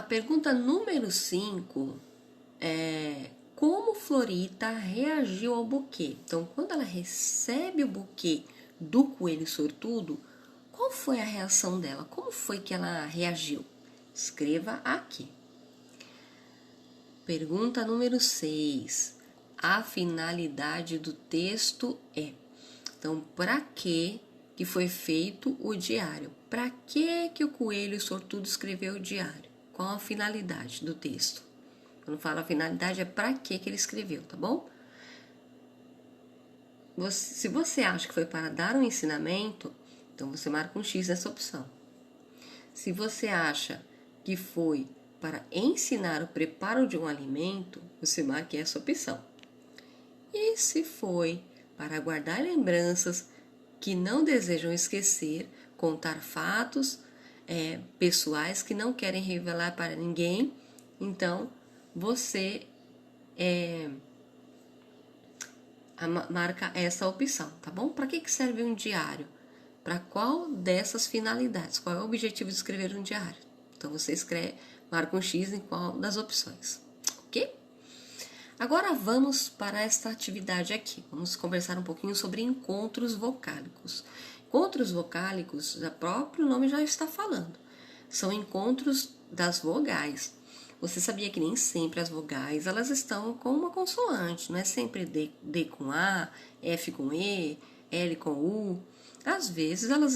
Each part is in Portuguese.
pergunta número 5 é: como Florita reagiu ao buquê? Então, quando ela recebe o buquê do coelho sortudo, qual foi a reação dela? Como foi que ela reagiu? Escreva aqui. Pergunta número 6. A finalidade do texto é. Então, para que foi feito o diário? Para que o coelho sortudo escreveu o diário? Qual a finalidade do texto? Quando fala a finalidade, é para que ele escreveu, tá bom? Se você acha que foi para dar um ensinamento, então você marca um X nessa opção. Se você acha que foi para ensinar o preparo de um alimento, você marca essa opção. E se foi para guardar lembranças que não desejam esquecer, contar fatos pessoais que não querem revelar para ninguém, então você marca essa opção, tá bom? Para que serve um diário? Para qual dessas finalidades? Qual é o objetivo de escrever um diário? Então você marca um X em qual das opções, ok? Agora vamos para esta atividade aqui. Vamos conversar um pouquinho sobre encontros vocálicos. Encontros vocálicos, o próprio nome já está falando. São encontros das vogais. Você sabia que nem sempre as vogais elas estão com uma consoante, não é sempre D com A, F com E, L com U. Às vezes elas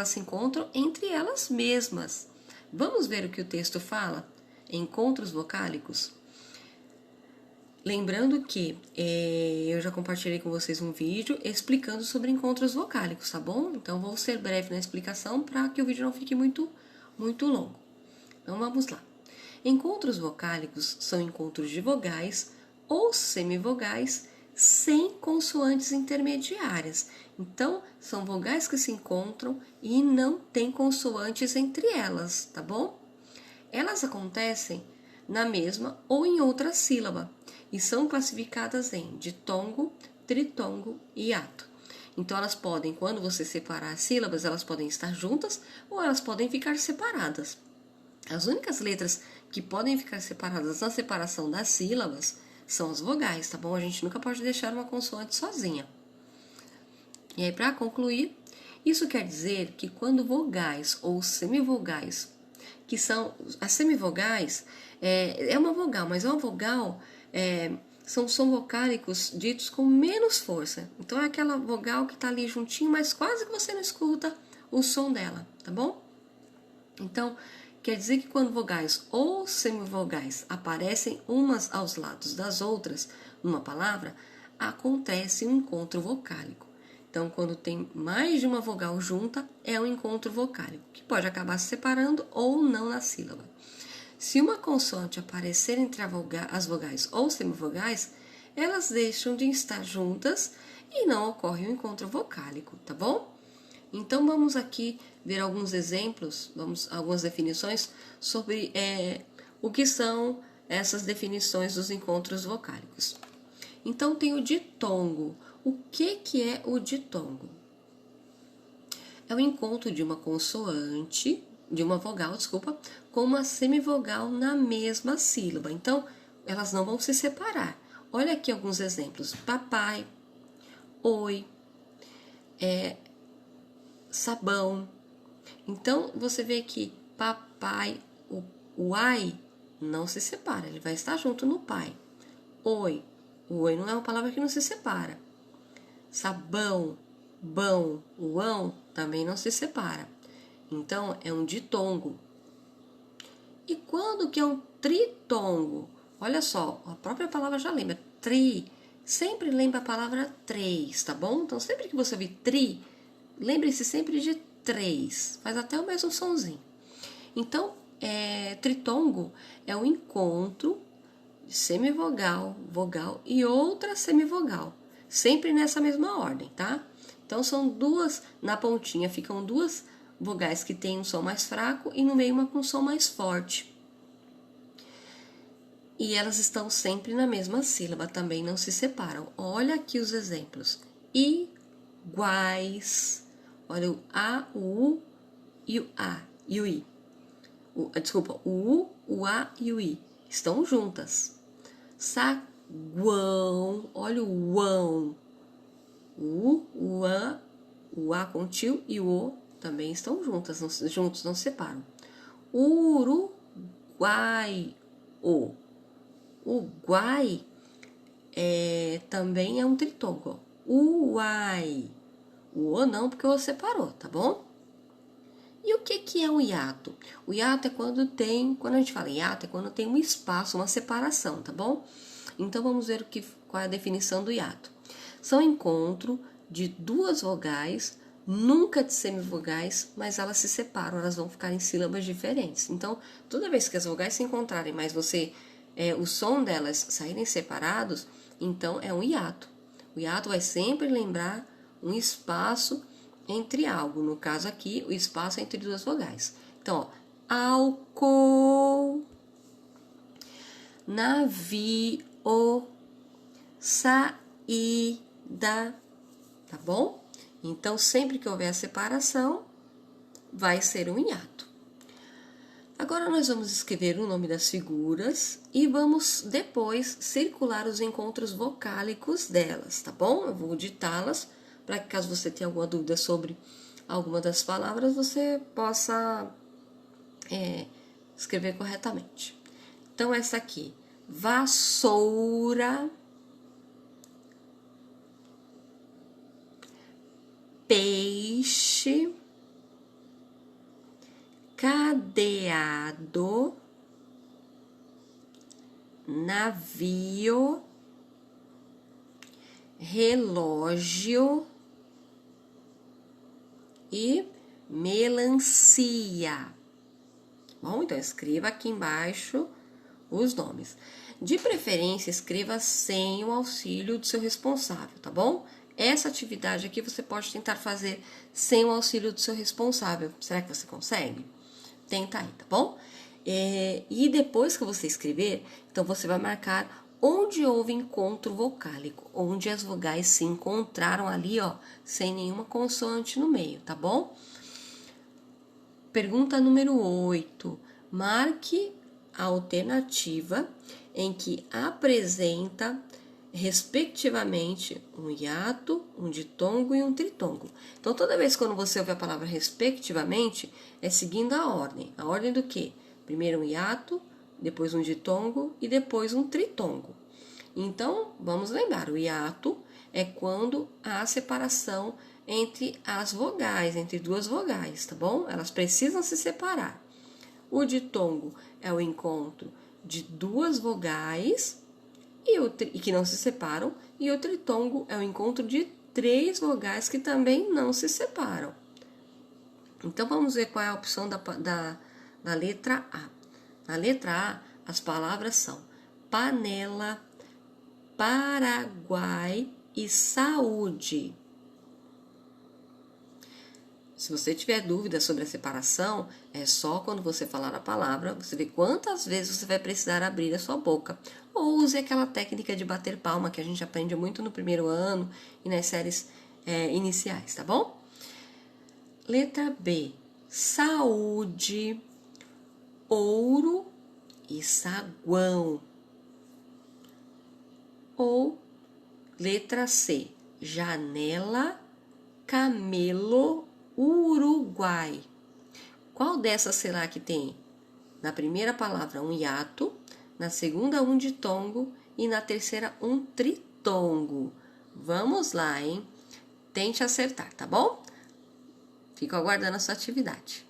se encontram entre elas mesmas. Vamos ver o que o texto fala? Encontros vocálicos. Lembrando que eu já compartilhei com vocês um vídeo explicando sobre encontros vocálicos, tá bom? Então vou ser breve na explicação para que o vídeo não fique muito longo. Então vamos lá. Encontros vocálicos são encontros de vogais ou semivogais sem consoantes intermediárias. Então, são vogais que se encontram e não tem consoantes entre elas, tá bom? Elas acontecem na mesma ou em outra sílaba e são classificadas em ditongo, tritongo e hiato. Então, elas podem, quando você separar as sílabas, elas podem estar juntas ou elas podem ficar separadas. As únicas letras que podem ficar separadas na separação das sílabas são as vogais, tá bom? A gente nunca pode deixar uma consoante sozinha. E aí, para concluir, isso quer dizer que quando vogais ou semivogais, que são as semivogais, é uma vogal, mas é uma vogal, são vocálicos ditos com menos força. Então, é aquela vogal que está ali juntinho, mas quase que você não escuta o som dela, tá bom? Então, quer dizer que quando vogais ou semivogais aparecem umas aos lados das outras numa palavra, acontece um encontro vocálico. Então, quando tem mais de uma vogal junta, é um encontro vocálico, que pode acabar se separando ou não na sílaba. Se uma consoante aparecer entre as vogais ou semivogais, elas deixam de estar juntas e não ocorre um encontro vocálico, tá bom? Então, vamos aqui ver alguns exemplos, algumas definições sobre o que são essas definições dos encontros vocálicos. Então, tem o ditongo. O que é o ditongo? É o encontro de uma consoante, de uma vogal, com uma semivogal na mesma sílaba. Então, elas não vão se separar. Olha aqui alguns exemplos. Papai, oi, sabão. Então, você vê que papai, o ai não se separa, ele vai estar junto no pai. Oi, o oi não é uma palavra que não se separa. Sabão, bão, o ão também não se separa. Então, é um ditongo. E quando que é um tritongo? Olha só, a própria palavra já lembra. Tri, sempre lembra a palavra três, tá bom? Então, sempre que você ouvir tri, lembre-se sempre de 3, faz até o mesmo sonzinho. Então, tritongo é o encontro de semivogal, vogal e outra semivogal, sempre nessa mesma ordem, tá? Então, são duas, na pontinha ficam duas vogais que têm um som mais fraco e no meio uma com um som mais forte. E elas estão sempre na mesma sílaba, também não se separam. Olha aqui os exemplos. Iguais. Olha o A, o U e o A e o I. Desculpa, o U, o A e o I estão juntas. Saguão, olha o uão. O U, o A com tio e o O também estão juntos, não se separam. Uruguai, o guai também é um tritongo. Uai, o O não, porque o O separou, tá bom? E o que é um hiato? O hiato é quando a gente fala hiato, é quando tem um espaço, uma separação, tá bom? Então vamos ver qual é a definição do hiato. São encontro de duas vogais, nunca de semivogais, mas elas se separam, elas vão ficar em sílabas diferentes. Então, toda vez que as vogais se encontrarem, mas o som delas saírem separados, então é um hiato. O hiato vai sempre lembrar um espaço entre algo. No caso aqui, o espaço é entre duas vogais. Então, ó, álcool, navio, saída, tá bom? Então, sempre que houver a separação, vai ser um hiato. Agora nós vamos escrever o nome das figuras e vamos depois circular os encontros vocálicos delas, tá bom? Eu vou ditá-las para que, caso você tenha alguma dúvida sobre alguma das palavras, você possa escrever corretamente. Então, essa aqui, vassoura, peixe, cadeado, navio, relógio e melancia. Bom, então escreva aqui embaixo os nomes. De preferência, escreva sem o auxílio do seu responsável, tá bom? Essa atividade aqui você pode tentar fazer sem o auxílio do seu responsável. Será que você consegue? Tenta aí, tá bom? E depois que você escrever, então você vai marcar onde houve encontro vocálico, onde as vogais se encontraram ali, ó, sem nenhuma consoante no meio, tá bom? Pergunta número 8. Marque a alternativa em que apresenta, respectivamente, um hiato, um ditongo e um tritongo. Então, toda vez quando você ouve a palavra respectivamente, é seguindo a ordem. A ordem do quê? Primeiro um hiato, depois um ditongo e depois um tritongo. Então, vamos lembrar, o hiato é quando há separação entre as vogais, entre duas vogais, tá bom? Elas precisam se separar. O ditongo é o encontro de duas vogais e que não se separam, e o tritongo é o encontro de três vogais que também não se separam. Então, vamos ver qual é a opção da letra A. Na letra A, as palavras são panela, Paraguai e saúde. Se você tiver dúvida sobre a separação, é só quando você falar a palavra, você vê quantas vezes você vai precisar abrir a sua boca. Ou use aquela técnica de bater palma que a gente aprende muito no primeiro ano e nas séries iniciais, tá bom? Letra B, saúde, ouro e saguão. Ou letra C, janela, camelo, Uruguai. Qual dessas será que tem? Na primeira palavra, um hiato, na segunda, um ditongo e na terceira, um tritongo. Vamos lá, hein? Tente acertar, tá bom? Fico aguardando a sua atividade.